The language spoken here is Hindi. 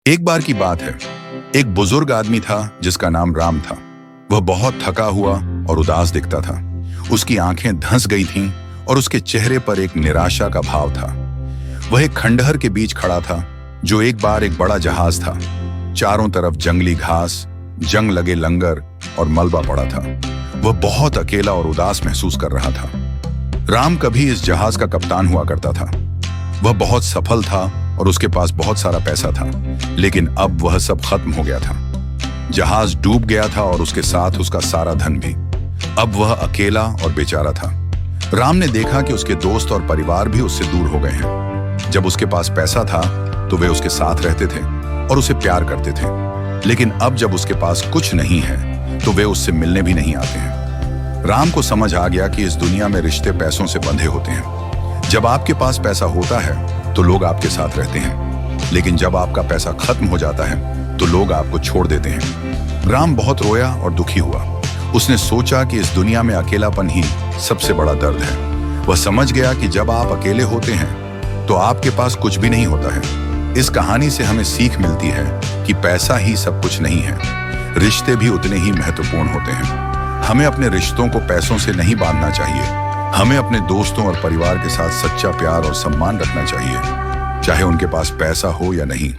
एक बार की बात है, एक बुजुर्ग आदमी था जिसका नाम राम था। वह बहुत थका हुआ और उदास दिखता था। उसकी आंखें धंस गई थीं और उसके चेहरे पर एक निराशा का भाव था। वह एक खंडहर के बीच खड़ा था, जो एक बार एक बड़ा जहाज था। चारों तरफ जंगली घास, जंग लगे लंगर और मलबा पड़ा था। वह बहुत अकेला और उदास महसूस कर रहा था। राम कभी इस जहाज का कप्तान हुआ करता था। वह बहुत सफल था और उसके पास बहुत सारा पैसा था, लेकिन अब वह सब खत्म हो गया था। जहाज डूब गया था और उसके साथ उसका सारा धन भी। अब वह अकेला और बेचारा था। राम ने देखा कि उसके दोस्त और परिवार भी उससे दूर हो गए हैं। जब उसके पास पैसा था तो वे उसके साथ रहते थे और उसे प्यार करते थे, लेकिन अब जब उसके पास कुछ नहीं है तो वे उससे मिलने भी नहीं आते हैं। राम को समझ आ गया कि इस दुनिया में रिश्ते पैसों से बंधे होते हैं। जब आपके पास पैसा होता है तो लोग आपके साथ रहते हैं, लेकिन जब आपका पैसा खत्म हो जाता है तो लोग आपको छोड़ देते हैं। राम बहुत रोया और दुखी हुआ। उसने सोचा कि इस दुनिया में अकेलापन ही सबसे बड़ा दर्द है। वह समझ गया कि जब आप अकेले होते हैं तो आपके पास कुछ भी नहीं होता है। इस कहानी से हमें सीख मिलती है कि पैसा ही सब कुछ नहीं है, रिश्ते भी उतने ही महत्वपूर्ण होते हैं। हमें अपने रिश्तों को पैसों से नहीं बांधना चाहिए। हमें अपने दोस्तों और परिवार के साथ सच्चा प्यार और सम्मान रखना चाहिए, चाहे उनके पास पैसा हो या नहीं।